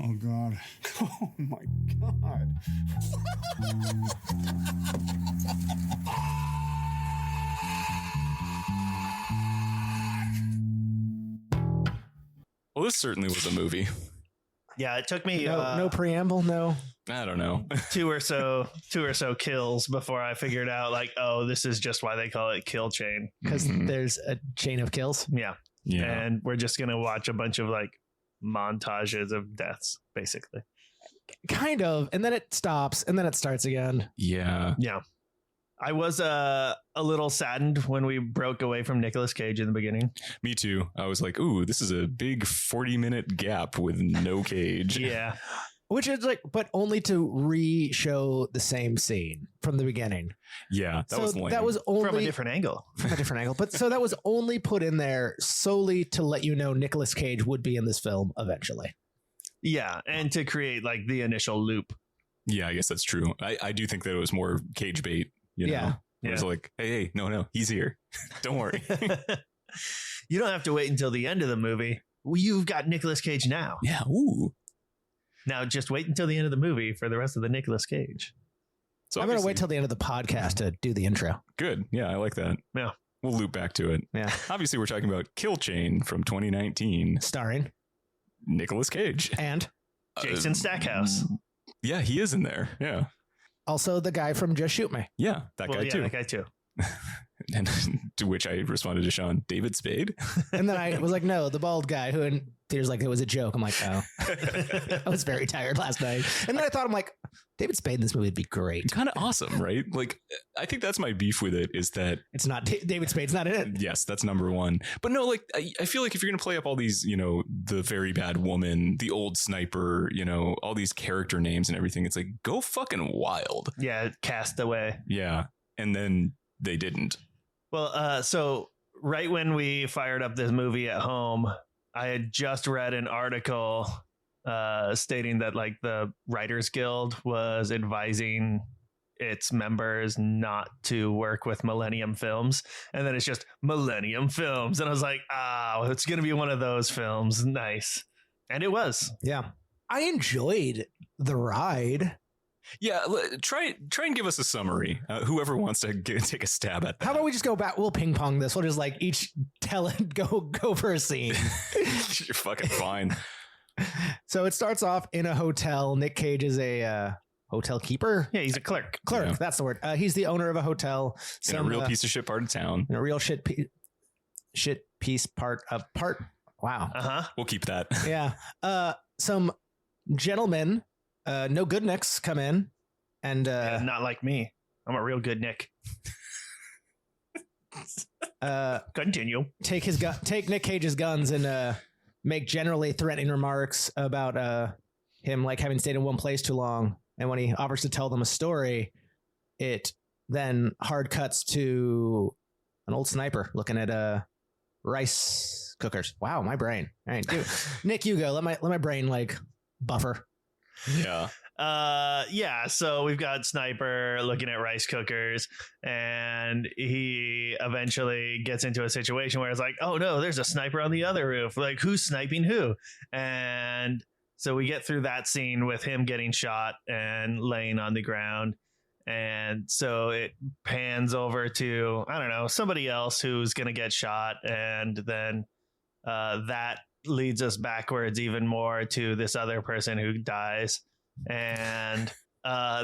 Oh, God. Oh, my God. Well, this certainly was a movie. Yeah, it took me No preamble, no. I don't know. two or so kills before I figured out, like, oh, this is just why they call it Kill Chain. Because there's a chain of kills. Yeah. Yeah. And we're just going to watch a bunch of like montages of deaths, basically. Kind of. And then it stops and then it starts again. Yeah. Yeah. I was a little saddened when we broke away from Nicolas Cage in the beginning. Me too. I was like, ooh, this is a big 40-minute gap with no Cage. Yeah. Which is like, but only to re-show the same scene from the beginning. Yeah. That was lame. That was only From a different angle. But so that was only put in there solely to let you know Nicolas Cage would be in this film eventually. Yeah. And to create like the initial loop. Yeah, I guess that's true. I do think that it was more Cage bait. You know? Yeah. It was like, hey, no, he's here. Don't worry. You don't have to wait until the end of the movie. Well, you've got Nicolas Cage now. Yeah. Ooh. Now just wait until the end of the movie for the rest of the Nicolas Cage. So I'm going to wait till the end of the podcast to do the intro. Good. Yeah, I like that. Yeah. We'll loop back to it. Yeah. Obviously, we're talking about Kill Chain from 2019. Starring Nicolas Cage. and Jason Stackhouse. Yeah, he is in there. Yeah. also the guy from Just Shoot Me. Yeah, that guy too. That guy too. And to which I responded to Sean, David Spade. And then I was like, no, the bald guy who, and Peter's like, it was a joke. I'm like, oh, I was very tired last night. And then I thought, I'm like, David Spade in this movie would be great. Kind of awesome, right? Like, I think that's my beef with it is that It's not David Spade's not in it. yes, that's number one. But no, like, I feel like if you're going to play up all these, the very bad woman, the old sniper, all these character names and everything, it's like, go fucking wild. Yeah, Castaway. Yeah. And then they didn't. Well, so right when we fired up this movie at home, I had just read an article stating that like the Writers Guild was advising its members not to work with Millennium Films. And then it's just Millennium Films. And I was like, it's going to be one of those films. Nice. And it was. Yeah. I enjoyed the ride. Yeah, try and give us a summary. Whoever wants to take a stab at that. How about we just go back? We'll ping pong this. We'll just like each tell it, go for a scene. You're fucking fine. So it starts off in a hotel. Nick Cage is a hotel keeper. Yeah, he's a clerk. Clerk, Yeah. that's the word. He's the owner of a hotel. In a real piece of shit part of town. In a real shit piece part of part. Wow. Uh-huh. We'll keep that. Yeah. Some gentlemen, no good nicks come in and Yeah, not like me. I'm a real good Nick. Continue. take Nick Cage's guns and make generally threatening remarks about him like having stayed in one place too long. And when he offers to tell them a story, it then hard cuts to an old sniper looking at rice cookers. Wow, my brain. All right, dude. Nick, you go. Let my brain like buffer. Yeah. So we've got Sniper looking at rice cookers, and he eventually gets into a situation where it's like, oh no, there's a sniper on the other roof. Like, who's sniping who? And so we get through that scene with him getting shot and laying on the ground. And so it pans over to, I don't know, somebody else who's going to get shot. And then that leads us backwards even more to this other person who dies. And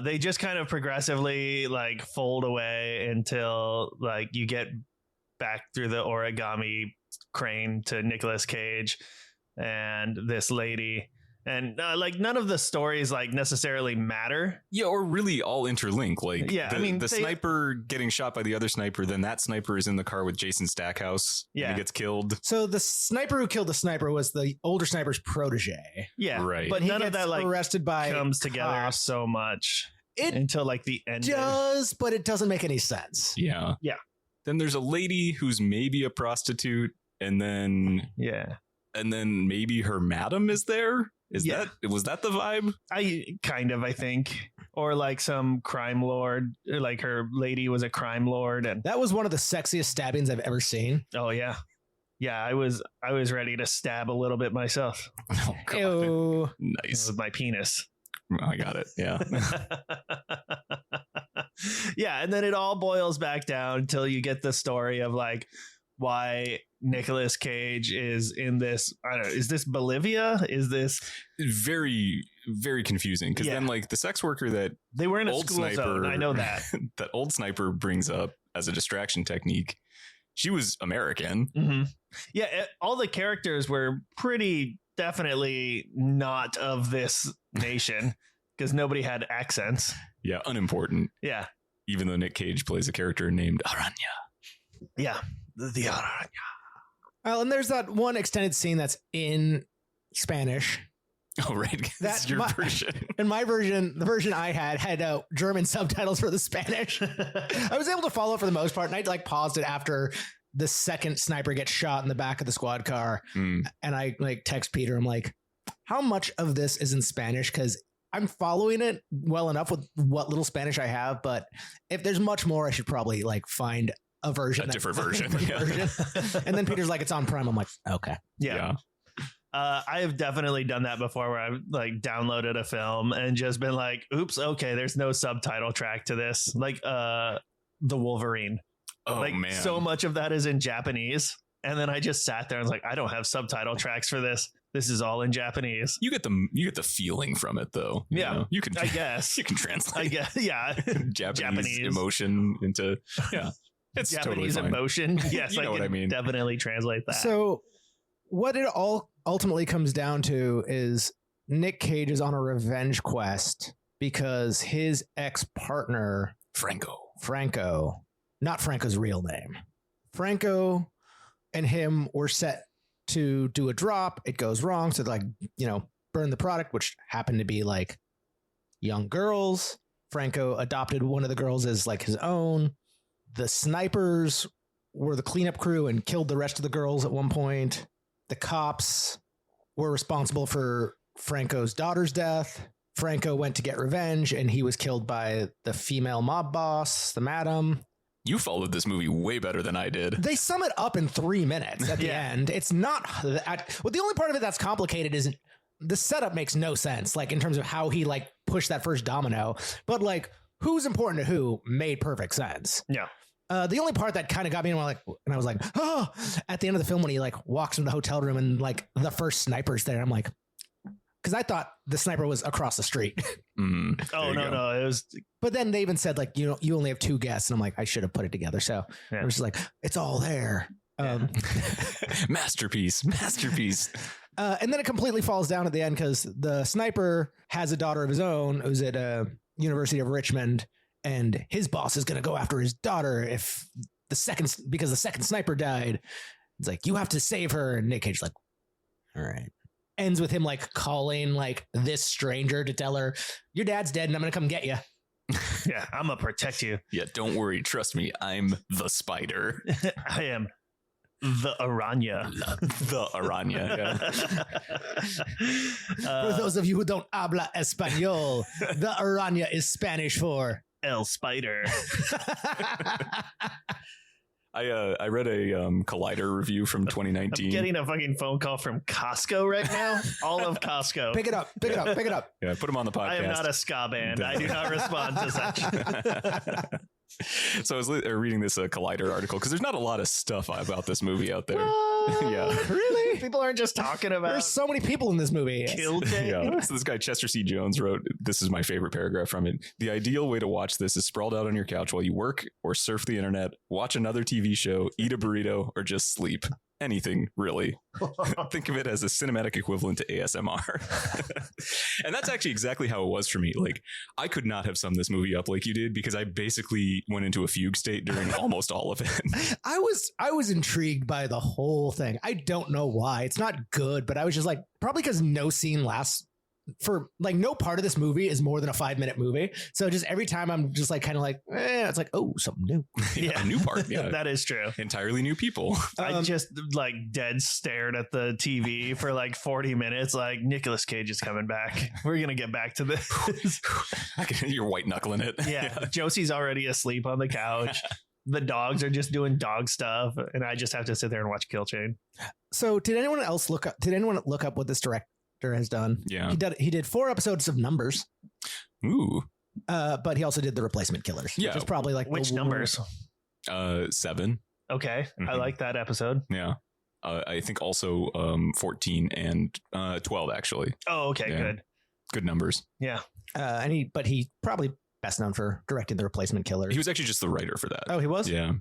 they just kind of progressively like fold away until like you get back through the origami crane to Nicolas Cage and this lady. And like none of the stories like necessarily matter. Yeah, or really all interlink. Like, Yeah, the sniper getting shot by the other sniper, then that sniper is in the car with Jason Stackhouse. Yeah. And he gets killed. So the sniper who killed the sniper was the older sniper's protege. Yeah, Right. But He none of gets that like arrested by comes together cops. so much It until like the end. does, but it doesn't make any sense. Yeah. Yeah. Then there's a lady who's maybe a prostitute, and then Yeah, maybe her madam is there. Was that the vibe? I think, or like some crime lord, or like her lady was a crime lord, and That was one of the sexiest stabbings I've ever seen. oh yeah, Yeah, I was ready to stab a little bit myself Oh, God. Ew. Nice. with my penis. I got it. Yeah. Yeah, and then it all boils back down until you get the story of like why Nicolas Cage is in this. I don't know. Is this Bolivia? Is this Very, very confusing. Because Yeah. then, like, the sex worker that they were in a old school sniper, zone? I know that. that old sniper brings up as a distraction technique. She was American. Mm-hmm. Yeah, all the characters were pretty definitely not of this nation because nobody had accents. Yeah, unimportant. Yeah, Even though Nick Cage plays a character named Aranya. yeah, the Aranya. Well, and there's that one extended scene that's in Spanish. Oh, right. That's your version. And my version, the version I had German subtitles for the Spanish. I was able to follow it for the most part, and I like paused it after the second sniper gets shot in the back of the squad car. Mm. And I like text Peter. I'm like, how much of this is in Spanish? Because I'm following it well enough with what little Spanish I have. But if there's much more, I should probably like find a version, A different version. version. And then Peter's like, it's on Prime. I'm like, okay. Yeah. I have definitely done that before where I've like downloaded a film and just been like, oops, okay, there's no subtitle track to this. Like The Wolverine. Oh, like man. so much of that is in Japanese. And then I just sat there and was like, I don't have subtitle tracks for this. This is all in Japanese. You get the feeling from it, though. You Yeah, know? You can. I guess. You can translate. I guess. Yeah. Japanese emotion into. Yeah. It's Japanese totally fine. emotion. Yes, You know I what can I mean. definitely translate that. So what it all ultimately comes down to is Nick Cage is on a revenge quest because his ex-partner, Franco, not Franco's real name. Franco and him were set to do a drop. It goes wrong. So like, burn the product, which happened to be like young girls. Franco adopted one of the girls as like his own. The snipers were the cleanup crew and killed the rest of the girls at one point. The cops were responsible for Franco's daughter's death. Franco went to get revenge and he was killed by the female mob boss, the madam. You followed this movie way better than I did. They sum it up in 3 minutes at the end. It's not that. Well, the only part of it that's complicated is the setup makes no sense, like in terms of how he like pushed that first domino. But like who's important to who made perfect sense. Yeah. The only part that kind of got me, and I was like, oh, at the end of the film when he like walks into the hotel room and like the first sniper's there, I'm like, because I thought the sniper was across the street. Oh no, it was. But then they even said like, you only have 2 guests, and I'm like, I should have put it together. So Yeah. I was just like, it's all there. Masterpiece. And then it completely falls down at the end because the sniper has a daughter of his own who's at University of Richmond, and his boss is going to go after his daughter because the second sniper died. It's like, you have to save her. And Nick Cage's like, all right. Ends with him like calling like this stranger to tell her, your dad's dead and I'm going to come get you. Yeah, I'm gonna protect you. Yeah, don't worry. Trust me. I'm the spider. I am the Aranya. The Aranya. Yeah. For those of you who don't habla español, the Aranya is Spanish for El Spider. I read a Collider review from 2019. I'm getting a fucking phone call from Costco right now. All of Costco. Pick it up. Yeah, put him on the podcast. I am not a ska band. I do not respond to such. So I was reading this Collider article because there's not a lot of stuff about this movie out there. Yeah. Really? People aren't just talking about There's so many people in this movie. kill day. Yeah. So this guy, Chester C. Jones, wrote, this is my favorite paragraph from it. The ideal way to watch this is sprawled out on your couch while you work or surf the internet, watch another TV show, eat a burrito, or just sleep. Anything, really. Think of it as a cinematic equivalent to ASMR. And that's actually exactly how it was for me. Like, I could not have summed this movie up like you did because I basically went into a fugue state during almost all of it. I was intrigued by the whole thing. I don't know why. It's not good, but I was just like, probably because no scene lasts for like no part of this movie is more than a 5-minute movie. So just every time I'm just like kind of like, it's like, oh, something new. Yeah, a new part. Yeah, That is true. entirely new people. I just like dead stared at the TV for like 40 minutes. Like, Nicolas Cage is coming back. We're going to get back to this. You're white knuckling it. Yeah. Josie's already asleep on the couch. the dogs are just doing dog stuff, and I just have to sit there and watch Kill Chain. So did anyone else look up what this director has done? Yeah. He did 4 episodes of Numbers. Ooh. But he also did The Replacement Killers. Yeah. Which is probably like Which numbers? 7. Okay, I Mhm. like that episode. Yeah. I think also 14 and 12 actually. Oh, okay, Yeah. Good numbers. Yeah. And he probably best known for directing The Replacement Killers. He was actually just the writer for that. Oh, he was? Yeah.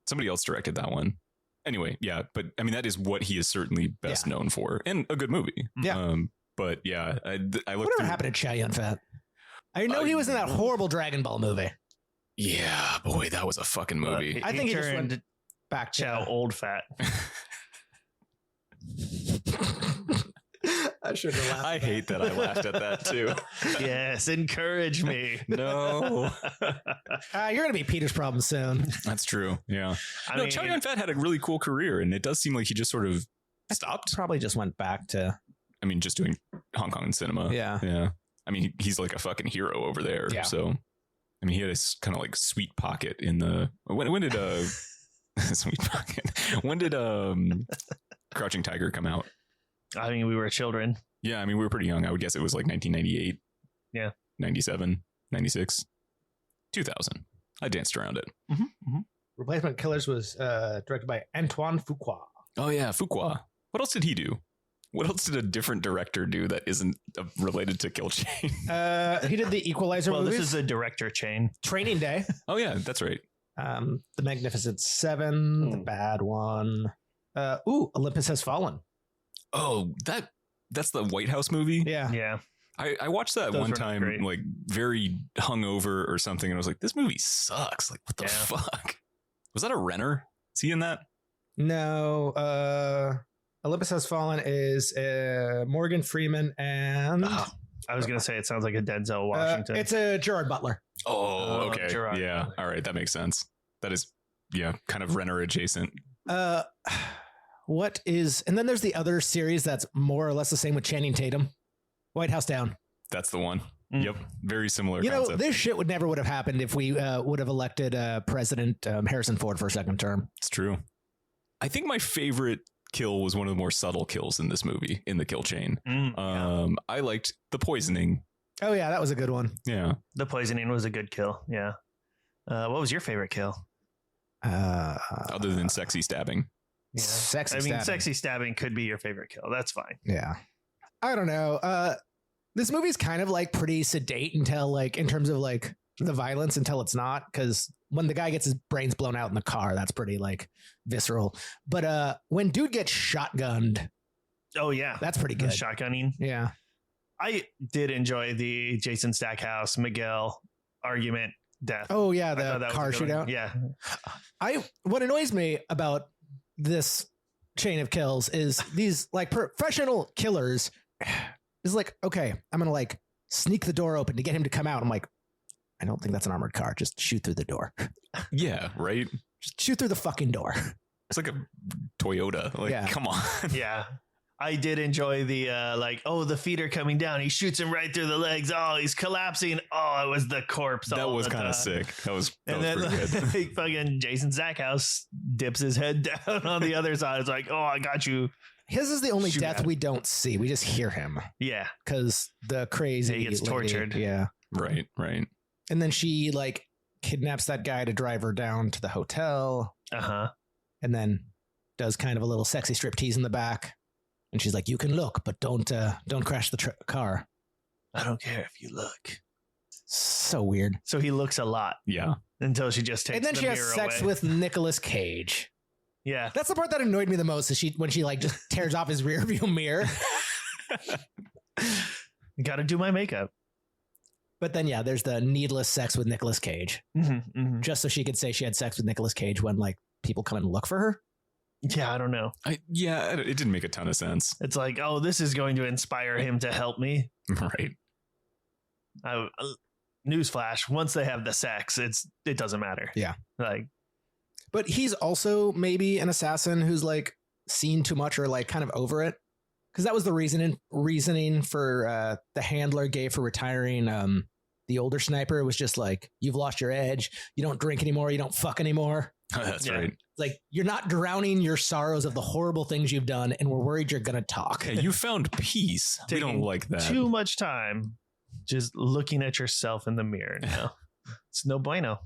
Somebody else directed that one. Anyway, yeah, but I mean that is what he is certainly best known for, and a good movie. Yeah. But yeah, I looked. Whatever happened to Chow Yun-fat? I know he was in that horrible Dragon Ball movie. Yeah, boy, that was a fucking movie. I think he just turned went back to Chow old fat. I should have laughed. I hate that I laughed at that too. Yes, encourage me. No, You're gonna be Peter's problem soon. that's true. Yeah, I no, mean, Chow Yun-fat had a really cool career, and it does seem like he just sort of stopped. Probably just went back to I mean, just doing Hong Kong cinema. yeah. I mean, he's like a fucking hero over there. Yeah. So, I mean, he had this kind of like sweet pocket in the when did sweet pocket? When did Crouching Tiger come out? I mean, we were children. Yeah, I mean, we were pretty young. I would guess it was like 1998. Yeah. 97, 96, 2000. I danced around it. Replacement Killers was directed by Antoine Fuqua. Oh yeah, Fuqua. What else did he do? What else did a different director do that isn't related to Kill Chain? He did the Equalizer Well, movies. this is a director chain. Training Day, Oh yeah, that's right. The Magnificent Seven, The Bad One. Olympus Has Fallen. Oh, that's the White House movie. Yeah. Yeah. I watched that Those one were not time, great. like very hungover or something, and I was like, "This movie sucks." Like, what the Yeah. fuck? Was that a Renner? Is he in that? No. Olympus Has Fallen is Morgan Freeman and I was gonna say it sounds like a Denzel Washington. it's a Gerard Butler. Oh, Oh, okay. Gerard. Yeah. All right, that makes sense. That is, yeah, kind of Renner adjacent. What is, and then there's the other series that's more or less the same with Channing Tatum, White House Down. That's the one. Mm. Yep. Very similar You know, concept. this shit would have happened if we would have elected President Harrison Ford for a second term. It's true. I think my favorite kill was one of the more subtle kills in this movie, in the kill chain. I liked the poisoning. Oh yeah, that was a good one. Yeah. The poisoning was a good kill. Yeah. What was your favorite kill? Other than sexy stabbing. Yeah. Sexy I mean, stabbing. sexy stabbing could be your favorite kill. That's fine. Yeah. I don't know. This movie's kind of like pretty sedate until like in terms of like the violence until it's not, because when the guy gets his brains blown out in the car, that's pretty like visceral. But when dude gets shotgunned, Oh yeah, that's pretty the good. shotgunning. Yeah. I did enjoy the Jason Stackhouse Miguel argument death. Oh yeah, I thought the that was car a good one. shootout. Yeah. What annoys me about this chain of kills is these like professional killers is like, okay, I'm gonna like sneak the door open to get him to come out. I'm like, I don't think that's an armored car. Just shoot through the door. Yeah. Right. Just shoot through the fucking door. It's like a Toyota. Like, Yeah. come on. Yeah. I did enjoy the the feet are coming down. He shoots him right through the legs. Oh, he's collapsing. Oh, it was the corpse. That all was the kind of time. sick. That was And then pretty good. like, fucking Jason Stackhouse dips his head down on the other side. It's like, oh, I got you. His is the only Shoot death at we don't see. We just hear him Yeah. because the crazy He gets lady- tortured. Yeah. Right. Right. And then she like kidnaps that guy to drive her down to the hotel Uh huh. and then does kind of a little sexy striptease in the back. And she's like, you can look, but don't crash the car. I don't care if you look. So weird. So he looks a lot Yeah. until she just takes And then the she has mirror sex away. with Nicolas Cage. Yeah. That's the part that annoyed me the most is when she like just tears off his rear view mirror. Got to do my makeup. But then, yeah, there's the needless sex with Nicolas Cage, just so she could say she had sex with Nicolas Cage when like people come and look for her. Yeah, I don't know. It didn't make a ton of sense. It's like, oh, this is going to inspire him to help me. Right. Newsflash: once they have the sex, it doesn't matter. Yeah. Like, But he's also maybe an assassin who's like seen too much or like kind of over it. Because that was the reasoning for the handler gave for retiring the older sniper was just like, you've lost your edge. You don't drink anymore. You don't fuck anymore. That's right. Like, you're not drowning your sorrows of the horrible things you've done, and we're worried you're going to talk. Okay, you found peace. We don't like that. Too much time just looking at yourself in the mirror now. It's no bueno.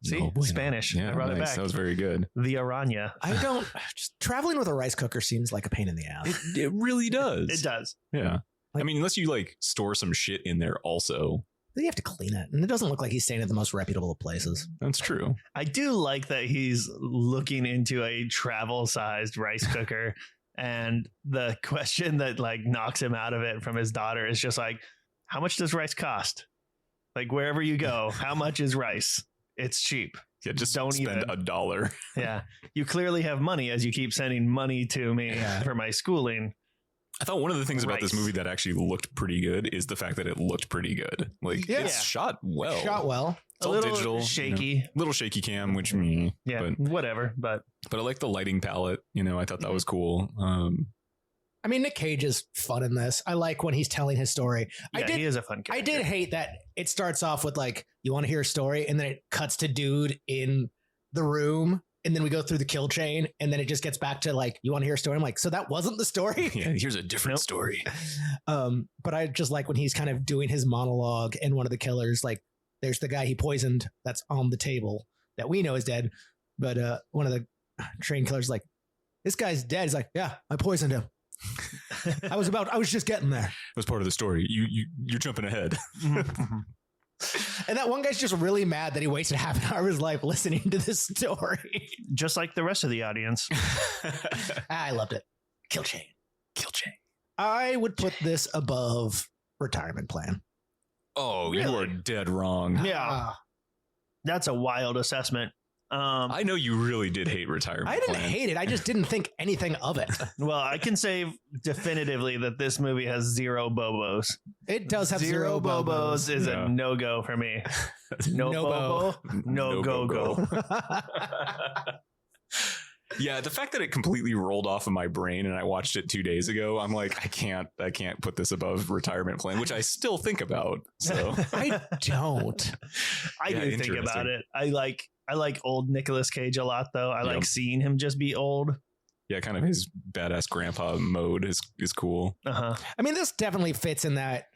See? No bueno. Spanish. Yeah, I brought it nice. back. That was very good. The Aranya. I don't, just traveling with a rice cooker seems like a pain in the ass. It really does. It does. Yeah. Like- I mean, unless you like store some shit in there also. You have to clean it. And it doesn't look like he's staying at the most reputable of places. That's true. I do like that he's looking into a travel-sized rice cooker, and the question that like knocks him out of it from his daughter is just like, how much does rice cost? Like, wherever you go, how much is rice? It's cheap. Yeah, just Don't spend even. $1. Yeah. You clearly have money as you keep sending money to me for my schooling. I thought one of the things about this Rice. movie that actually looked pretty good is the fact that it looked pretty good. Like, Yeah. it's shot well. Shot well. It's A all little digital. shaky. You know, little shaky cam, which Yeah, whatever. But but I like the lighting palette. You know, I thought that was cool. I mean, Nick Cage is fun in this. I like when he's telling his story. yeah, he is a fun character. I did hate that it starts off with like, you want to hear a story, and then it cuts to dude in the room, and then we go through the kill chain, and then it just gets back to like, you want to hear a story? I'm like, so that wasn't the story? yeah, here's a different Nope. story. But I just like when he's kind of doing his monologue, and one of the killers, like, there's the guy he poisoned that's on the table that we know is dead. But one of the train killers like, this guy's dead. He's like, yeah, I poisoned him. I was just getting there. It was part of the story. You're jumping ahead. And that one guy's just really mad that he wasted half an hour of his life listening to this story. Just like the rest of the audience. I loved it. Kill chain. Kill chain. I would put this above retirement plan. Oh, you Really? are dead wrong. Yeah. Ah, That's a wild assessment. I know you really did hate retirement. I didn't Plan. hate it. I just didn't think anything of it. Well, I can say definitively that this movie has zero bobos. It does have zero bobos is Yeah. a no-go for me. No, No bobo, no, No go-go. Yeah, the fact that it completely rolled off of my brain and I watched it 2 days ago, I'm like, I can't put this above retirement plan, which I still think about. So I don't. I Yeah, do think interesting. about it. I like old Nicolas Cage a lot, though. I Yep. like seeing him just be old. yeah, kind of his badass grandpa mode is cool. Uh-huh. I mean, this definitely fits in that.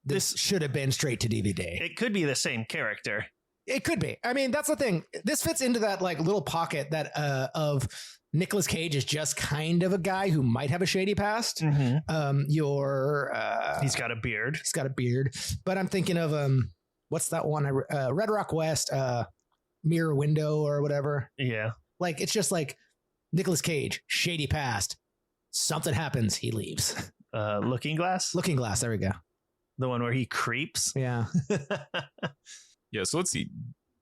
This should have been straight to DVD. It could be the same character. It could be. I mean, that's the thing. This fits into that like little pocket that of Nicolas Cage is just kind of a guy who might have a shady past. He's got a beard. He's got a beard, but I'm thinking of what's that one? Red Rock West, Mirror Window or whatever. Yeah. Like it's just like Nicolas Cage, shady past. Something happens, he leaves. Looking Glass. Looking Glass. There we go. The one where he creeps. Yeah. Yeah, so let's see.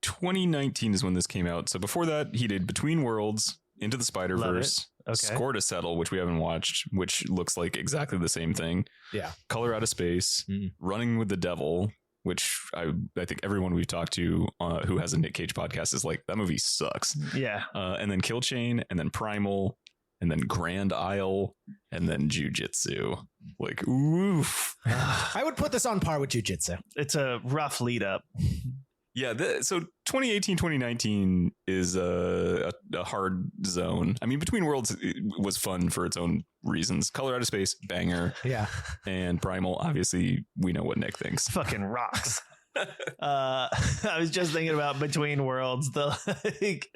2019 is when this came out. So before that, he did Between Worlds, Into the Spider-Verse, Okay. Score to Settle, which we haven't watched, which looks like exactly the same thing. Yeah. Color Out of Space, Mm. Running with the Devil, which I think everyone we've talked to who has a Nick Cage podcast is like, that movie sucks. Yeah. And then Kill Chain, and then Primal, and then Grand Isle, and then Jiu-Jitsu. Like, oof. I would put this on par with Jiu-Jitsu. It's a rough lead up. Yeah, so 2018, 2019 is a hard zone. I mean, Between Worlds was fun for its own reasons. Color Out of Space, banger. Yeah. And Primal, obviously, we know what Nick thinks. Fucking rocks. I was just thinking about Between Worlds, the like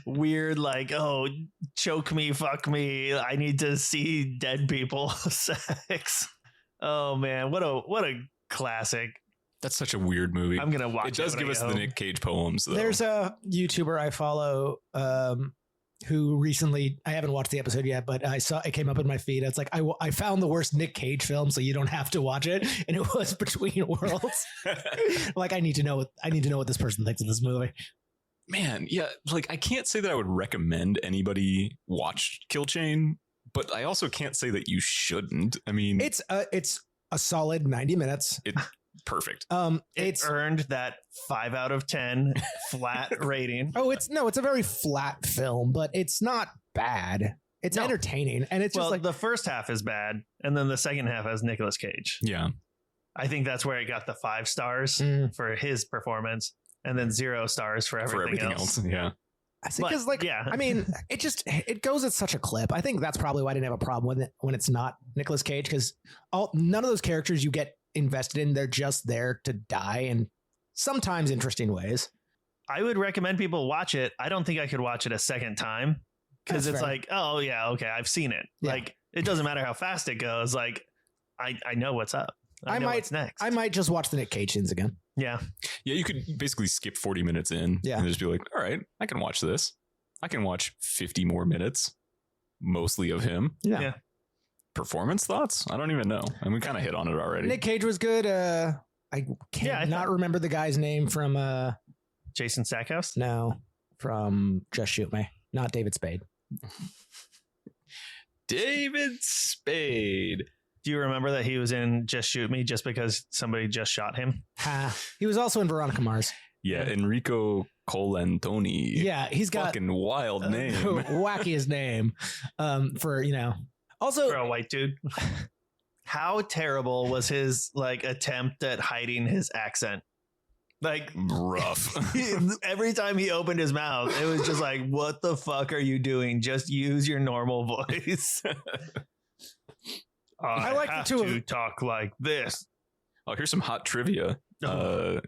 weird, like, oh, choke me, fuck me. I need to see dead people sex. Oh man, what a classic. That's such a weird movie. I'm gonna watch it. It does when give I us get the home. Nick Cage poems, though. There's a YouTuber I follow who recently, I haven't watched the episode yet, but I saw it came up in my feed. It's like, I found the worst Nick Cage film, so you don't have to watch it. And it was Between Worlds. Like, I need to know what this person thinks of this movie. Man, yeah, like I can't say that I would recommend anybody watch Kill Chain, but I also can't say that you shouldn't. I mean, It's a solid 90 minutes. perfect. It's earned that 5 out of 10 flat rating. it's a very flat film, but it's not bad. It's No. entertaining, and it's Well, just like the first half is bad, and then the second half has Nicolas Cage. Yeah. I think that's where it got the 5 stars for his performance, and then 0 stars for everything else. Yeah. I think because I mean, it goes at such a clip. I think that's probably why I didn't have a problem with it when it's not Nicolas Cage, because none of those characters you get invested in, they're just there to die in sometimes interesting ways. I would recommend people watch it. I don't think I could watch it a second time because it's fair. Like, oh yeah, okay, I've seen it. Yeah. Like it doesn't matter how fast it goes. Like I know what's up. I know what's next. I might just watch the Nick Cage scenes again. Yeah. Yeah, you could basically skip 40 minutes in and just be like, all right, I can watch this. I can watch 50 more minutes, mostly of him. Yeah. Performance thoughts? I don't even know. And we kind of hit on it already. Nick Cage was good. I can't remember the guy's name from Jason Stackhouse? No, from Just Shoot Me. Not David Spade. David Spade. Do you remember that he was in Just Shoot Me just because somebody just shot him? He was also in Veronica Mars. Yeah, Enrico Colantoni. Yeah, he's got fucking wild name. Wackiest name. Also for a white dude. How terrible was his attempt at hiding his accent? Rough. Every time he opened his mouth, it was just like, what the fuck are you doing? Just use your normal voice. I like to talk like this. Oh, here's some hot trivia.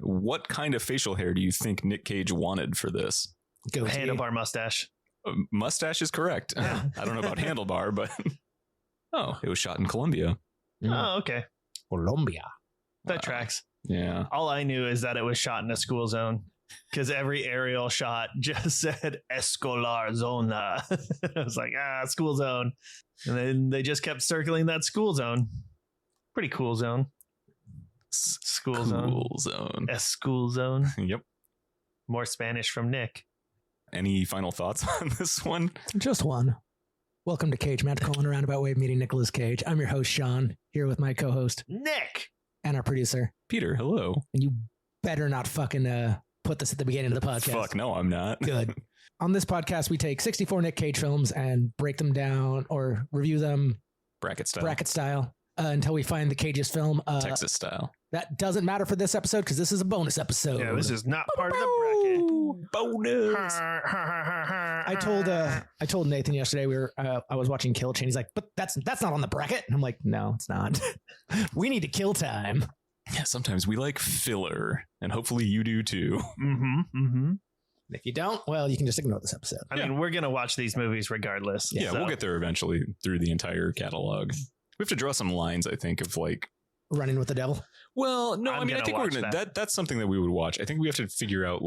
What kind of facial hair do you think Nick Cage wanted for this? Handlebar mustache. Mustache is correct. Yeah. I don't know about handlebar, but it was shot in Colombia. Oh, okay. Colombia. That tracks. Yeah. All I knew is that it was shot in a school zone because every aerial shot just said escolar zona. I was like, school zone. And then they just kept circling that school zone. Pretty cool zone. School zone. School zone. Yep. More Spanish from Nick. Any final thoughts on this one? Just one. Welcome to Cage Match, calling around about Wave meeting Nicolas Cage. I'm your host, Sean, here with my co-host, Nick. And our producer, Peter. Hello. And you better not fucking put this at the beginning of the podcast. Fuck, no, I'm not. Good. On this podcast, we take 64 Nick Cage films and break them down or review them bracket style until we find the Cage's film. Texas style. That doesn't matter for this episode because this is a bonus episode. Yeah, this is not part of the bracket. Bonus. I told Nathan yesterday I was watching Kill Chain. He's like, but that's not on the bracket. And I'm like, no, it's not. We need to kill time. Yeah, sometimes we like filler, and hopefully you do too. If you don't, well, you can just ignore this episode. I mean, we're gonna watch these movies regardless. Yeah, so. We'll get there eventually through the entire catalog. We have to draw some lines, I think, of Running with the Devil. Well, no, I think we're gonna that's something that we would watch. I think we have to figure out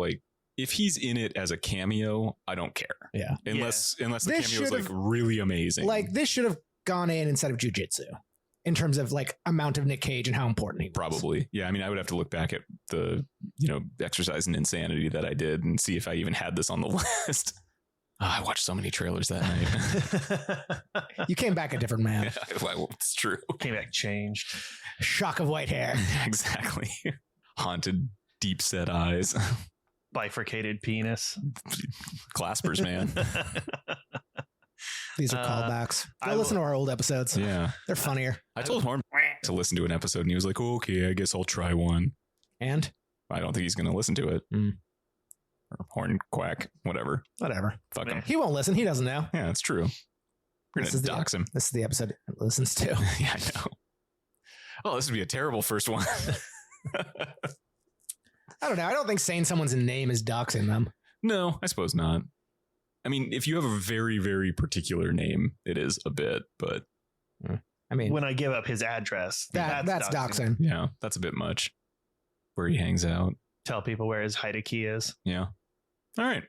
if he's in it as a cameo, I don't care. Yeah. Unless the cameo is really amazing. This should have gone in instead of Jiu-Jitsu in terms of amount of Nick Cage and how important he was. Probably. Yeah. I mean, I would have to look back at the, Exercise in Insanity that I did and see if I even had this on the list. I watched so many trailers that night. You came back a different man. Yeah, well, it's true. Came back changed. Shock of white hair. Exactly. Haunted, deep set eyes. Bifurcated penis. Claspers, man. These are callbacks. Go listen to our old episodes. Yeah. They're funnier. I told Horn to listen to an episode and he was like, oh, okay, I guess I'll try one. And? I don't think he's going to listen to it. Or Horn quack, whatever. Fuck him. He won't listen. He doesn't know. Yeah, it's true. We're going to dox him. This is the episode he listens to. Yeah, I know. Oh, this would be a terrible first one. I don't know. I don't think saying someone's name is doxing them. No, I suppose not. I mean, if you have a very, very particular name, it is a bit, but... I mean... When I give up his address, that's doxing. Yeah, that's a bit much. Where he hangs out. Tell people where his hide key is. Yeah. All right.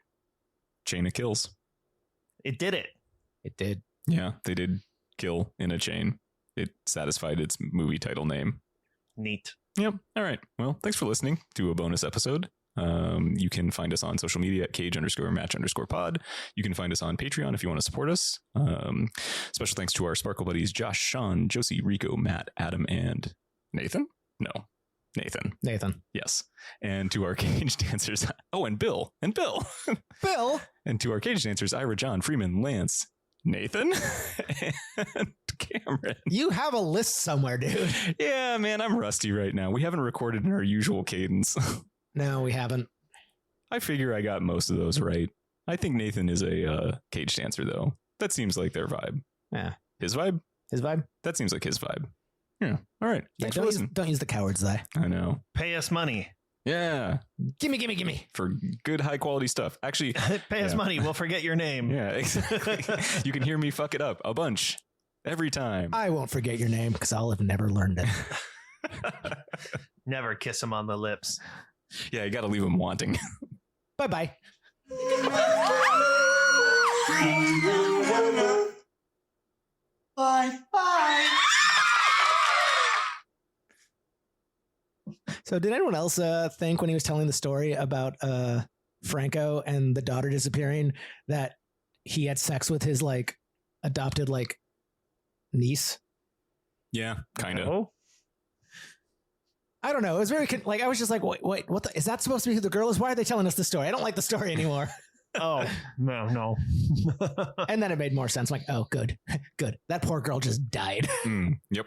Chain of kills. It did it. It did. Yeah, they did kill in a chain. It satisfied its movie title name. Neat. Yep. All right. Well, thanks for listening to a bonus episode. You can find us on social media at cage_match_pod. You can find us on Patreon if you want to support us. Special thanks to our Sparkle buddies, Josh, Sean, Josie, Rico, Matt, Adam, and Nathan. No, Nathan. Yes. And to our cage dancers. Oh, and Bill. Bill. Bill. And to our cage dancers, Ira, John, Freeman, Lance, Nathan and Cameron. You have a list somewhere, dude. Yeah, man, I'm rusty right now. We haven't recorded in our usual cadence. No, we haven't. I figure I got most of those right. I think Nathan is a cage dancer, though. That seems like their vibe. Yeah. His vibe? His vibe? That seems like his vibe. Yeah. All right. Yeah, Thanks for don't listening. use the cowards, though. I know. Pay us money. Yeah. Gimme. For good, high quality stuff. Actually, Pay us money. We'll forget your name. yeah, exactly. You can hear me fuck it up a bunch every time. I won't forget your name because I'll have never learned it. Never kiss him on the lips. Yeah, you got to leave him wanting. Bye-bye. Bye. So did anyone else think when he was telling the story about Franco and the daughter disappearing that he had sex with his like adopted like niece? Yeah, kind of. Oh, I don't know. It was very like I was just like, wait, what the, is that supposed to be who the girl is? Why are they telling us the story? I don't like the story anymore. oh no. And then it made more sense. I'm like, oh, good. That poor girl just died. Yep.